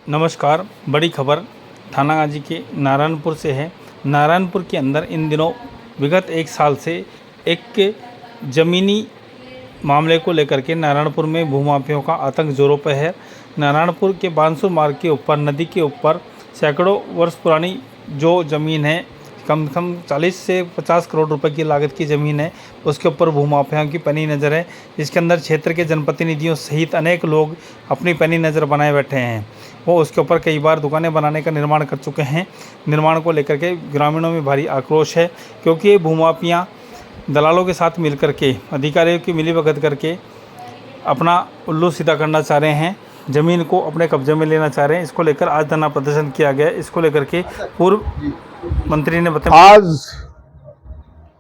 नमस्कार। बड़ी खबर थाना गाजी के नारायणपुर से है। नारायणपुर के अंदर इन दिनों विगत एक साल से एक ज़मीनी मामले को लेकर के नारायणपुर में भूमाफियों का आतंक जोरों पर है। नारायणपुर के बांसुर मार्ग के ऊपर नदी के ऊपर सैकड़ों वर्ष पुरानी जो ज़मीन है, कम से कम 40 से 50 करोड़ रुपए की लागत की ज़मीन है, उसके ऊपर भूमाफियाओं की पैनी नज़र है। इसके अंदर क्षेत्र के जनप्रतिनिधियों सहित अनेक लोग अपनी पैनी नज़र बनाए बैठे हैं। वो उसके ऊपर कई बार दुकानें बनाने का निर्माण कर चुके हैं। निर्माण को लेकर के ग्रामीणों में भारी आक्रोश है, क्योंकि ये भूमाफिया दलालों के साथ मिलकर के, अधिकारियों की मिलीभगत करके अपना उल्लू सीधा करना चाह रहे हैं, ज़मीन को अपने कब्जे में लेना चाह रहे हैं। इसको लेकर आज धरना प्रदर्शन किया गया। इसको लेकर के पूर्व मंत्री ने बताया, आज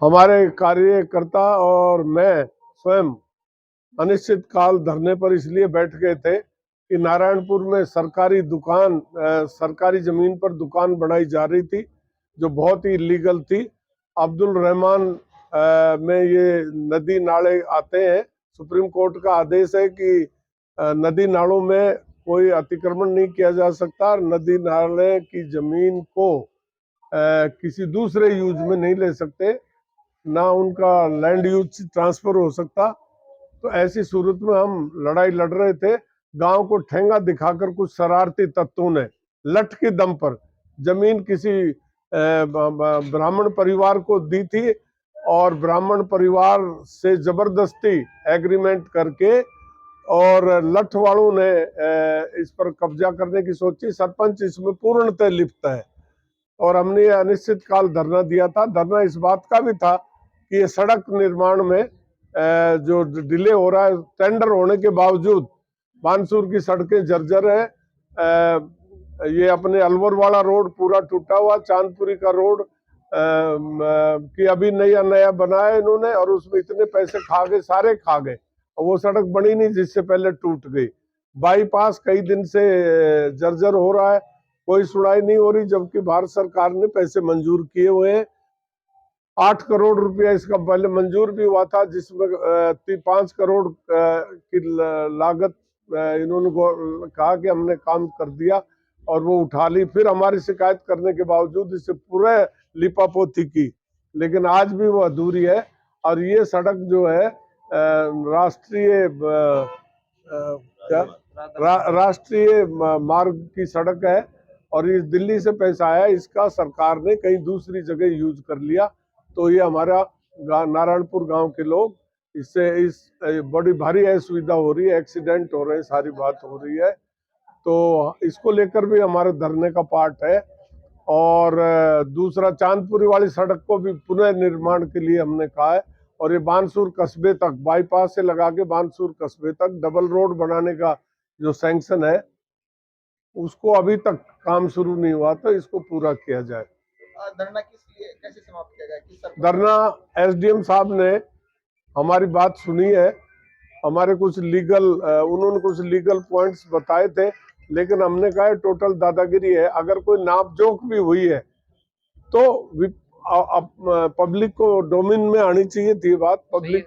हमारे कार्यकर्ता और मैं स्वयं अनिश्चित काल धरने पर इसलिए बैठ गए थे कि नारायणपुर में सरकारी जमीन पर दुकान बनाई जा रही थी, जो बहुत ही इलीगल थी। अब्दुल रहमान में ये नदी नाले आते हैं। सुप्रीम कोर्ट का आदेश है कि नदी नालों में कोई अतिक्रमण नहीं किया जा सकता। नदी नाले की जमीन को किसी दूसरे यूज में नहीं ले सकते, ना उनका लैंड यूज ट्रांसफर हो सकता। तो ऐसी सूरत में हम लड़ाई लड़ रहे थे। गांव को ठेंगा दिखाकर कुछ शरारती तत्वों ने लठ के दम पर जमीन किसी ब्राह्मण परिवार को दी थी, और ब्राह्मण परिवार से जबरदस्ती एग्रीमेंट करके और लठ वालों ने इस पर कब्जा करने की सोची। सरपंच इसमें पूर्णतः लिप्त है और हमने ये अनिश्चित काल धरना दिया था। धरना इस बात का भी था कि ये सड़क निर्माण में जो डिले हो रहा है, टेंडर होने के बावजूद बानसूर की सड़कें जर्जर है। ये अपने अलवर वाला रोड पूरा टूटा हुआ, चांदपुरी का रोड कि अभी नया बनाया इन्होंने, और उसमें इतने पैसे खा गए, सारे खा गए, और वो सड़क बनी नहीं जिससे पहले टूट गई। बाईपास कई दिन से जर्जर हो रहा है, कोई सुनाई नहीं हो रही, जबकि भारत सरकार ने पैसे मंजूर किए हुए हैं। 8 करोड़ रुपया इसका पहले मंजूर भी हुआ था, जिसमें 5 करोड़ की लागत इन्होंने कहा कि हमने काम कर दिया और वो उठा ली। फिर हमारी शिकायत करने के बावजूद इसे पूरे लिपापोती की, लेकिन आज भी वो अधूरी है। और ये सड़क जो है राष्ट्रीय मार्ग की सड़क है, और ये दिल्ली से पैसा आया, इसका सरकार ने कहीं दूसरी जगह यूज कर लिया। तो ये हमारा नारायणपुर गांव के लोग इस बड़ी भारी असुविधा हो रही है, एक्सीडेंट हो रहे हैं, सारी बात हो रही है। तो इसको लेकर भी हमारे धरने का पार्ट है। और दूसरा, चांदपुरी वाली सड़क को भी पुनः निर्माण के लिए हमने कहा है। और ये बानसूर कस्बे तक, बाईपास से लगा के बानसूर कस्बे तक डबल रोड बनाने का जो सैंक्शन है, उसको अभी तक काम शुरू नहीं हुआ, तो इसको पूरा किया जाए। धरना किस लिए, कैसे समाप्त किया जाए? धरना एसडीएम साहब ने हमारी बात सुनी है। हमारे उन्होंने कुछ लीगल पॉइंट्स बताए थे, लेकिन हमने कहा टोटल दादागिरी है। अगर कोई नापजोक भी हुई है तो पब्लिक को डोमेन में आनी चाहिए थी बात, पब्लिक को